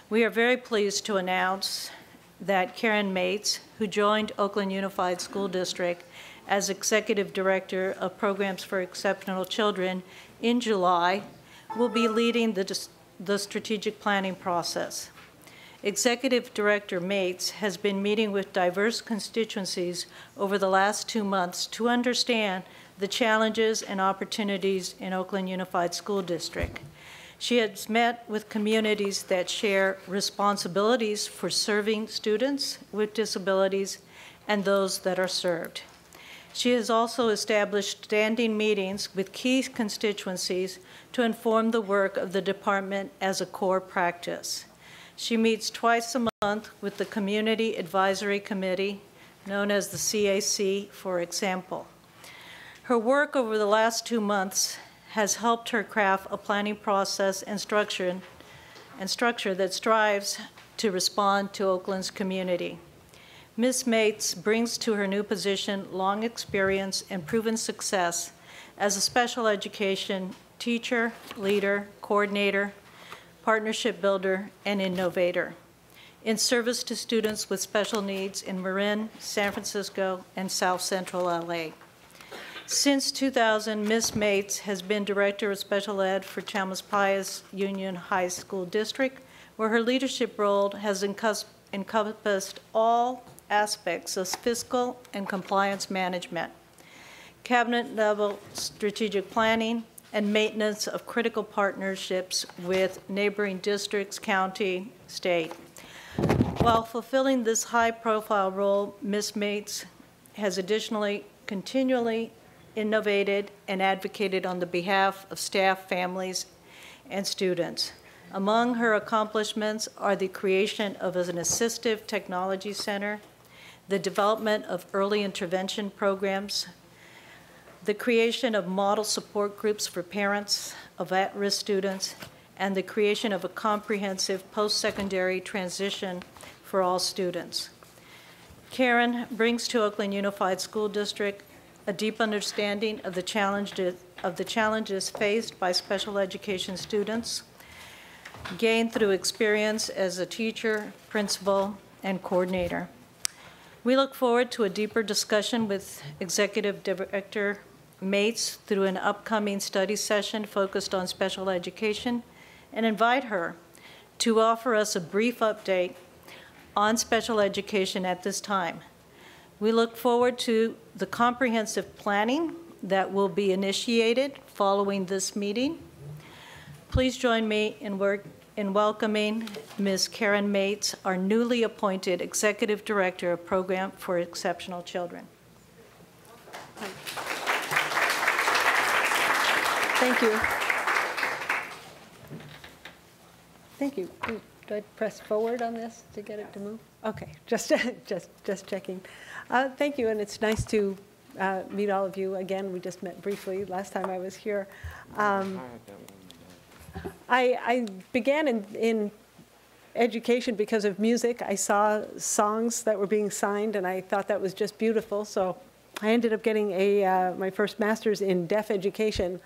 We are very pleased to announce that Karen Mates, who joined Oakland Unified School District as Executive Director of Programs for Exceptional Children in July, will be leading the strategic planning process. Executive Director Mates has been meeting with diverse constituencies over the last 2 months to understand the challenges and opportunities in Oakland Unified School District. She has met with communities that share responsibilities for serving students with disabilities and those that are served. She has also established standing meetings with key constituencies to inform the work of the department as a core practice. She meets twice a month with the Community Advisory Committee, known as the CAC, for example. Her work over the last 2 months has helped her craft a planning process and structure that strives to respond to Oakland's community. Ms. Mates brings to her new position long experience and proven success as a special education teacher, leader, coordinator, partnership builder, and innovator in service to students with special needs in Marin, San Francisco, and South Central LA. Since 2000, Ms. Mates has been Director of Special Ed for Chalmers Pius Union High School District, where her leadership role has encompassed all aspects of fiscal and compliance management, cabinet-level strategic planning, and maintenance of critical partnerships with neighboring districts, county, state. While fulfilling this high-profile role, Ms. Mates has additionally continually innovated and advocated on the behalf of staff, families, and students. Among her accomplishments are the creation of an assistive technology center, the development of early intervention programs, the creation of model support groups for parents of at-risk students, and the creation of a comprehensive post-secondary transition for all students. Karen brings to Oakland Unified School District a deep understanding of the challenges faced by special education students, gained through experience as a teacher, principal, and coordinator. We look forward to a deeper discussion with Executive Director Mates through an upcoming study session focused on special education, and invite her to offer us a brief update on special education at this time. We look forward to the comprehensive planning that will be initiated following this meeting. Please join me in welcoming Ms. Karen Mates, our newly appointed Executive Director of Program for Exceptional Children. Thank you. Thank you. Do I press forward on this to get it to move? Okay, just checking. Thank you, and it's nice to meet all of you again. We just met briefly last time I was here. I began in education because of music. I saw songs that were being signed, and I thought that was just beautiful. So I ended up getting my first master's in deaf education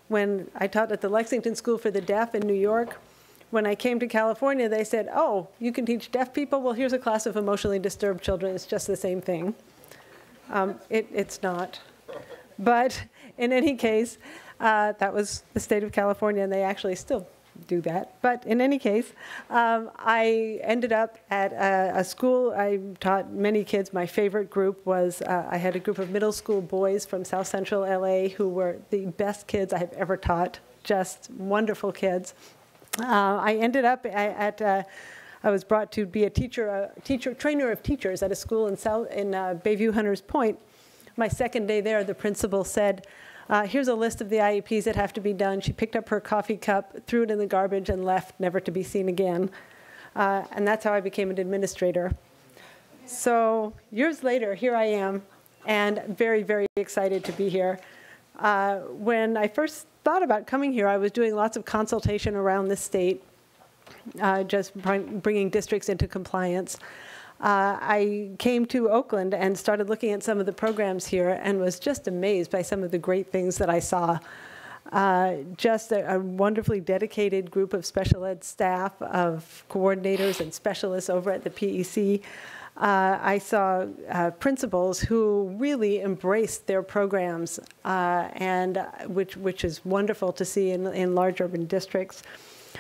when I taught at the Lexington School for the Deaf in New York. When I came to California, they said, oh, you can teach deaf people? Well, here's a class of emotionally disturbed children. It's just the same thing. It's not. But in any case, that was the state of California, and they actually still do that. But in any case, I ended up at a school. I taught many kids. My favorite group was, I had a group of middle school boys from South Central LA who were the best kids I have ever taught, just wonderful kids. I ended up I was brought to be a trainer of teachers at a school in Bayview Hunters Point. My second day there, the principal said, here's a list of the IEPs that have to be done. She picked up her coffee cup, threw it in the garbage, and left, never to be seen again. And that's how I became an administrator. So years later, here I am, and very, very excited to be here. When I first thought about coming here, I was doing lots of consultation around the state, just bringing districts into compliance. I came to Oakland and started looking at some of the programs here and was just amazed by some of the great things that I saw. Just a wonderfully dedicated group of special ed staff, of coordinators and specialists over at the PEC. I saw principals who really embraced their programs, and which is wonderful to see in large urban districts.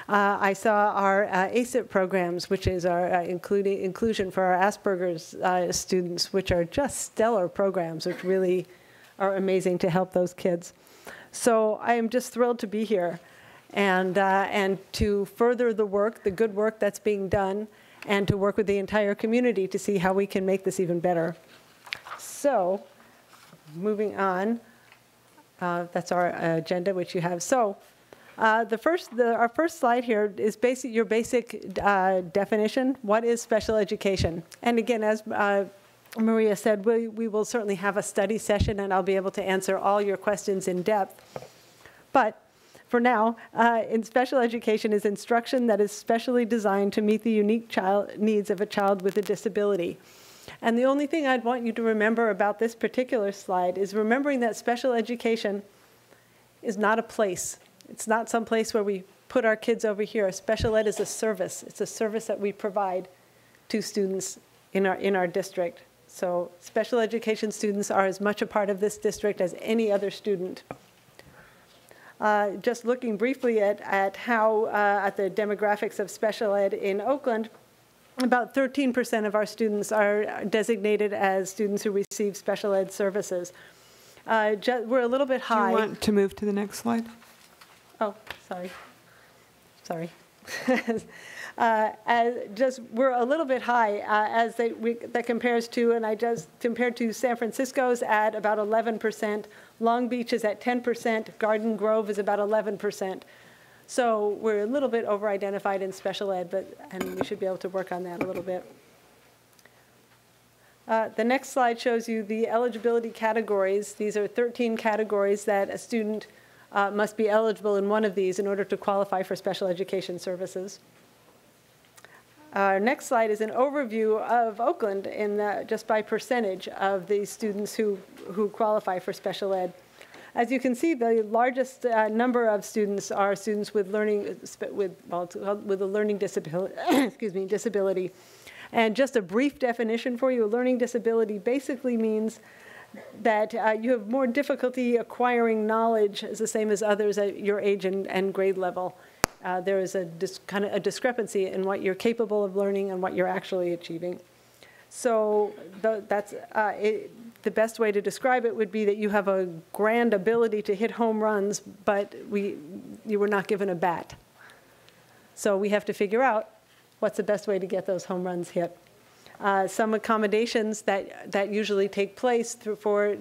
I saw our ACIP programs, which is our inclusion for our Asperger's students, which are just stellar programs, which really are amazing to help those kids. So I am just thrilled to be here and to further the work, the good work that's being done, and to work with the entire community to see how we can make this even better. So moving on, that's our agenda, which you have. So our first slide here is your basic definition. What is special education? And again, as Maria said, we will certainly have a study session, and I'll be able to answer all your questions in depth. But for now, in special education is instruction that is specially designed to meet the unique needs of a child with a disability. And the only thing I'd want you to remember about this particular slide is remembering that special education is not a place. It's not some place where we put our kids over here. Special ed is a service. It's a service that we provide to students in our district. So special education students are as much a part of this district as any other student. Just looking briefly at how, at the demographics of special ed in Oakland, about 13% of our students are designated as students who receive special ed services. We're a little bit high. Do you want to move to the next slide? Oh, sorry. Sorry. We're a little bit high that compares to, and I just compared to San Francisco's at about 11%, Long Beach is at 10%, Garden Grove is about 11%. So we're a little bit over-identified in special ed, and we should be able to work on that a little bit. The next slide shows you the eligibility categories. These are 13 categories that a student must be eligible in one of these in order to qualify for special education services. Our next slide is an overview of Oakland just by percentage of the students who qualify for special ed. As you can see, the largest number of students are students with a learning disability. disability. And just a brief definition for you, a learning disability basically means that you have more difficulty acquiring knowledge as the same as others at your age and grade level. There is kind of a discrepancy in what you're capable of learning and what you're actually achieving. So the best way to describe it would be that you have a grand ability to hit home runs, but you were not given a bat. So we have to figure out what's the best way to get those home runs hit. Some accommodations that usually take place for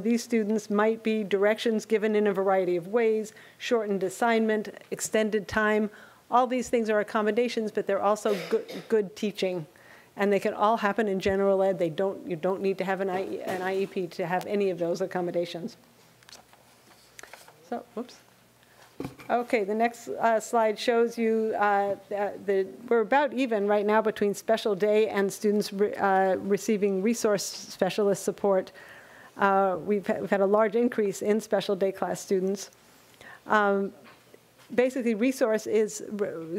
these students might be directions given in a variety of ways, shortened assignment, extended time. All these things are accommodations, but they're also good teaching. And they can all happen in general ed. You don't need to have an IEP to have any of those accommodations. So, whoops. Okay, the next slide shows you we're about even right now between special day and students receiving resource specialist support. We've had a large increase in special day class students. Basically,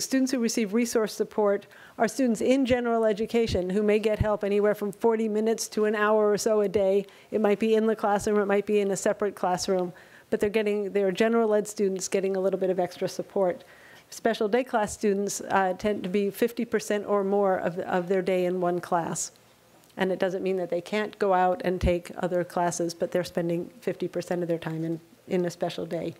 students who receive resource support are students in general education who may get help anywhere from 40 minutes to an hour or so a day. It might be in the classroom, it might be in a separate classroom. But they're general ed students getting a little bit of extra support. Special day class students tend to be 50% or more of their day in one class. And it doesn't mean that they can't go out and take other classes, but they're spending 50% of their time in a special day.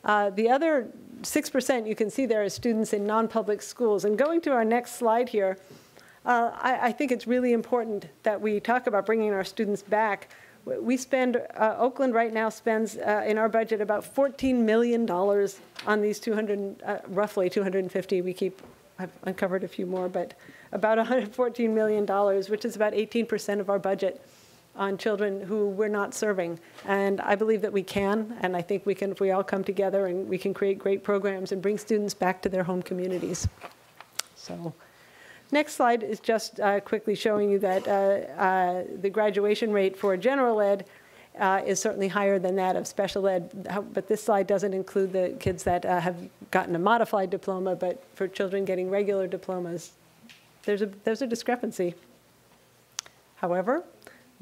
The other 6% you can see there is students in non-public schools. And going to our next slide here, I think it's really important that we talk about bringing our students back. Oakland right now spends in our budget about $14 million on these roughly 250. I've uncovered a few more, but about $114 million, which is about 18% of our budget on children who we're not serving. And I believe that we can, and I think we can if we all come together and we can create great programs and bring students back to their home communities. So. Next slide is just quickly showing you that the graduation rate for general ed is certainly higher than that of special ed. But this slide doesn't include the kids that have gotten a modified diploma, but for children getting regular diplomas, there's a discrepancy. However,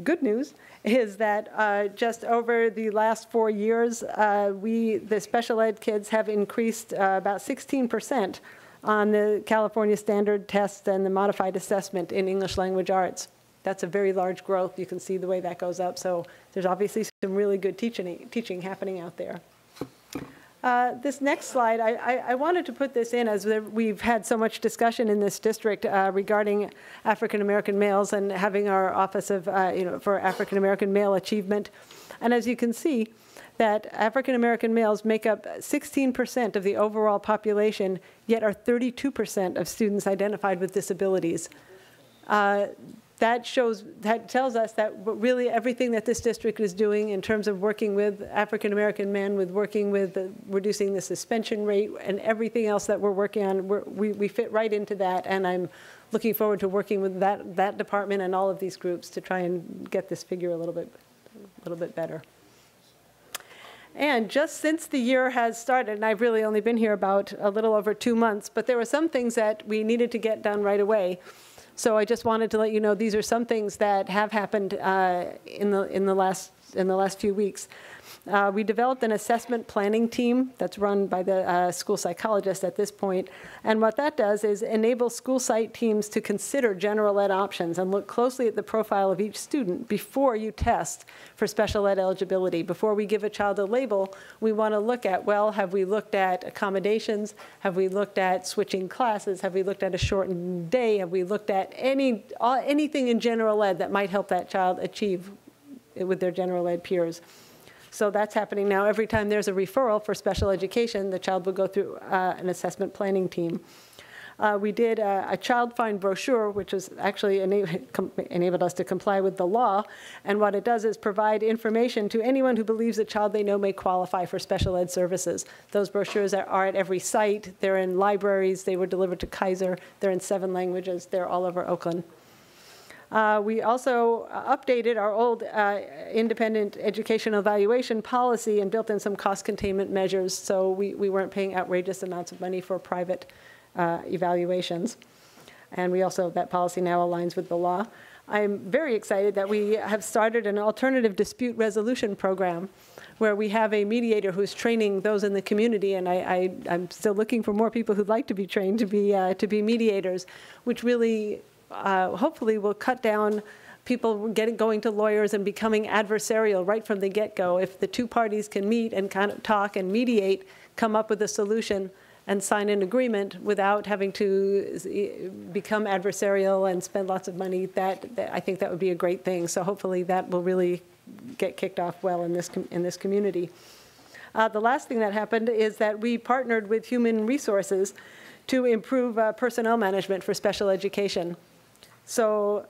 good news is that just over the last 4 years, the special ed kids have increased about 16% on the California standard test and the modified assessment in English language arts. That's a very large growth. You can see the way that goes up. So there's obviously some really good teaching happening out there. This next slide, I wanted to put this in as we've had so much discussion in this district regarding African-American males and having our Office of, for African-American Male Achievement. And as you can see, that African-American males make up 16% of the overall population, yet are 32% of students identified with disabilities. That tells us that really everything that this district is doing in terms of working with African-American men, with working with reducing the suspension rate and everything else that we're working on, we fit right into that. And I'm looking forward to working with that department and all of these groups to try and get this figure a little bit better. And just since the year has started, and I've really only been here about a little over 2 months, but there were some things that we needed to get done right away. So I just wanted to let you know these are some things that have happened in the last few weeks. We developed an assessment planning team that's run by the school psychologist at this point. And what that does is enable school site teams to consider general ed options and look closely at the profile of each student before you test for special ed eligibility. Before we give a child a label, we want to look at, well, have we looked at accommodations? Have we looked at switching classes? Have we looked at a shortened day? Have we looked at anything in general ed that might help that child achieve with their general ed peers? So that's happening now. Every time there's a referral for special education, the child will go through an assessment planning team. We did a child find brochure, which was actually enabled us to comply with the law. And what it does is provide information to anyone who believes a child they know may qualify for special ed services. Those brochures are at every site. They're in libraries. They were delivered to Kaiser. They're in 7 languages. They're all over Oakland. We also updated our old independent educational evaluation policy and built in some cost containment measures, so we weren't paying outrageous amounts of money for private evaluations. And we also, that policy now aligns with the law. I'm very excited that we have started an alternative dispute resolution program where we have a mediator who's training those in the community, and I'm still looking for more people who'd like to be trained to be mediators, which really hopefully will cut down people going to lawyers and becoming adversarial right from the get-go. If the 2 parties can meet and kind of talk and mediate, come up with a solution and sign an agreement without having to become adversarial and spend lots of money, I think that would be a great thing. So hopefully that will really get kicked off well in this community. The last thing that happened is that we partnered with Human Resources to improve personnel management for special education. So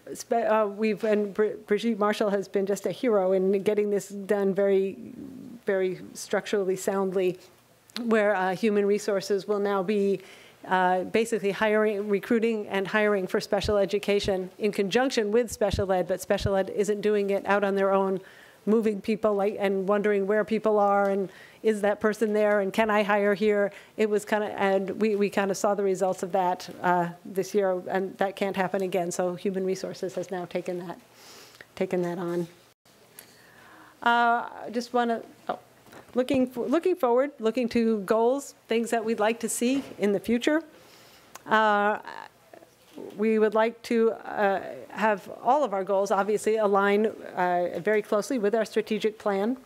Brigitte Marshall has been just a hero in getting this done very, very structurally soundly, where Human Resources will now be basically recruiting and hiring for special education in conjunction with special ed, but special ed isn't doing it out on their own, moving people and wondering where people are and is that person there and can I hire here? It was kind of, and we kind of saw the results of that this year, and that can't happen again. So Human Resources has now taken that on. Just want to, looking forward, looking to goals, things that we'd like to see in the future. We would like to have all of our goals obviously align very closely with our strategic plan.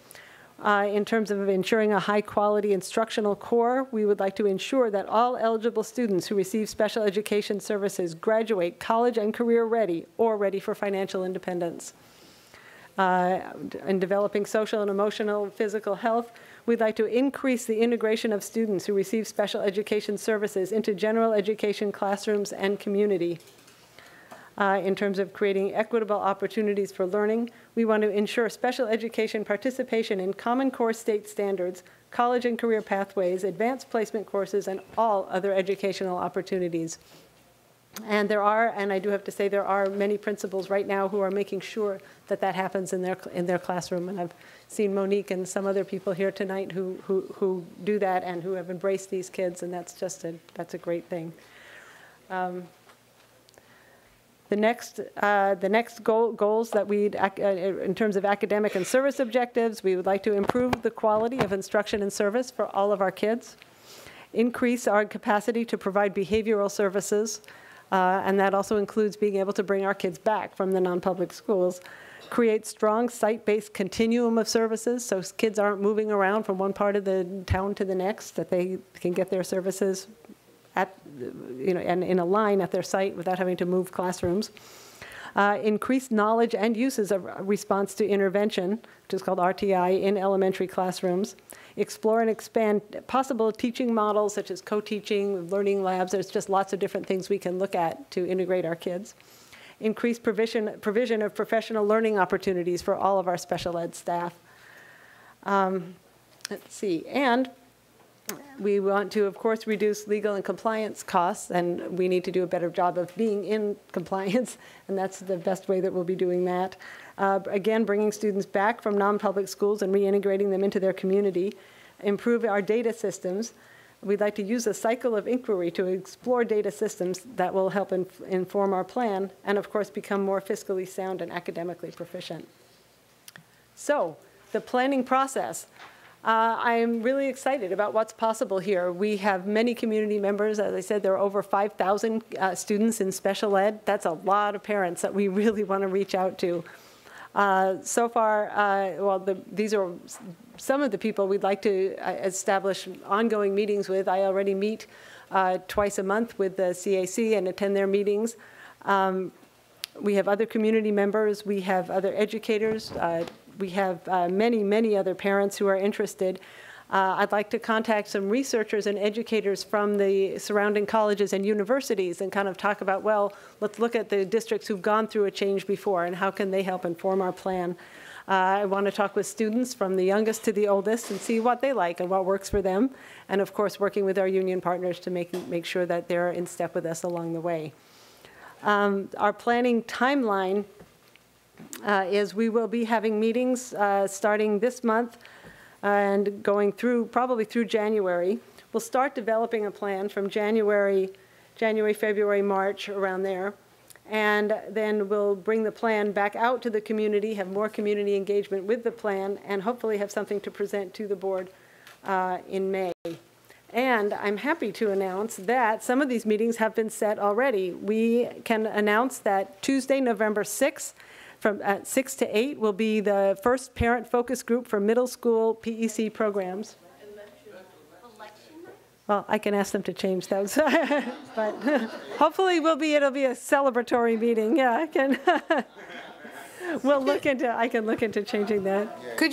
In terms of ensuring a high-quality instructional core, we would like to ensure that all eligible students who receive special education services graduate college and career ready or ready for financial independence. In developing social and emotional physical health, we'd like to increase the integration of students who receive special education services into general education classrooms and community. In terms of creating equitable opportunities for learning, we want to ensure special education participation in Common Core state standards, college and career pathways, advanced placement courses, and all other educational opportunities. And there are, and I do have to say, there are many principals right now who are making sure that that happens in their classroom. And I've seen Monique and some other people here tonight who do that and who have embraced these kids, and that's a great thing. The next goals that in terms of academic and service objectives, we would like to improve the quality of instruction and service for all of our kids, increase our capacity to provide behavioral services, and that also includes being able to bring our kids back from the non-public schools, create strong site-based continuum of services so kids aren't moving around from one part of the town to the next, that they can get their services at, and in a line at their site without having to move classrooms. Increase knowledge and uses of response to intervention, which is called RTI, in elementary classrooms. Explore and expand possible teaching models such as co-teaching, learning labs. There's just lots of different things we can look at to integrate our kids. Increase provision of professional learning opportunities for all of our special ed staff. Let's see, and we want to, of course, reduce legal and compliance costs, and we need to do a better job of being in compliance, and that's the best way that we'll be doing that. Again, bringing students back from non-public schools and reintegrating them into their community. Improve our data systems. We'd like to use a cycle of inquiry to explore data systems that will help inform our plan, and of course, become more fiscally sound and academically proficient. So, the planning process. I'm really excited about what's possible here. We have many community members. As I said, there are over 5,000 students in special ed. That's a lot of parents that we really want to reach out to. So far, these are some of the people we'd like to establish ongoing meetings with. I already meet twice a month with the CAC and attend their meetings. We have other community members. We have other educators. We have many, many other parents who are interested. I'd like to contact some researchers and educators from the surrounding colleges and universities and kind of talk about, well, let's look at the districts who've gone through a change before and how can they help inform our plan. I want to talk with students from the youngest to the oldest and see what they like and what works for them. And of course, working with our union partners to make sure that they're in step with us along the way. Our planning timeline is we will be having meetings starting this month and going through, probably through January. We'll start developing a plan from January, February, March, around there. And then we'll bring the plan back out to the community, have more community engagement with the plan, and hopefully have something to present to the board in May. And I'm happy to announce that some of these meetings have been set already. We can announce that Tuesday, November 6th, from 6 to 8 will be the first parent focus group for middle school PEC programs. Well, I can ask them to change those, but hopefully it'll be a celebratory meeting. Yeah, I can. I can look into changing that. Could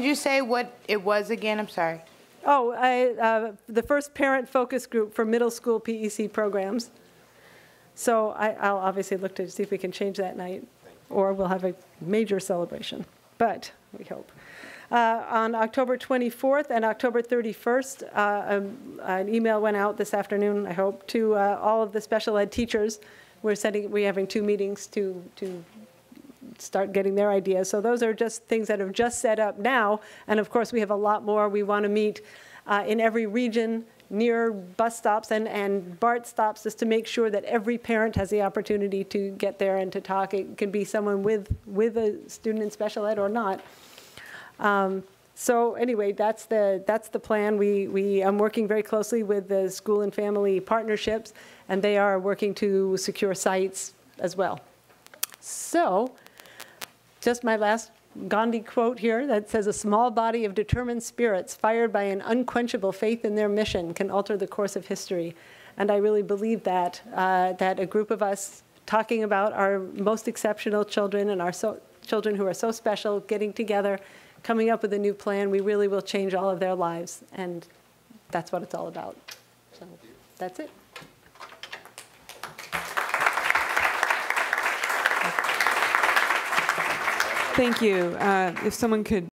you say what it was again? I'm sorry. Oh, the first parent focus group for middle school PEC programs. So I'll obviously look to see if we can change that night, or we'll have a major celebration, but we hope. On October 24th and October 31st, an email went out this afternoon, I hope, to all of the special ed teachers. We're having 2 meetings to start getting their ideas. So those are just things that have just set up now, and of course we have a lot more. We want to meet in every region, near bus stops and BART stops, just to make sure that every parent has the opportunity to get there and to talk. It can be someone with a student in special ed or not. So anyway, that's the plan. I'm working very closely with the school and family partnerships, and they are working to secure sites as well. So just my last Gandhi quote here that says, "A small body of determined spirits fired by an unquenchable faith in their mission can alter the course of history." And I really believe that, that a group of us talking about our most exceptional children and our children who are so special, getting together, coming up with a new plan, we really will change all of their lives. And that's what it's all about. So that's it. Thank you. If someone could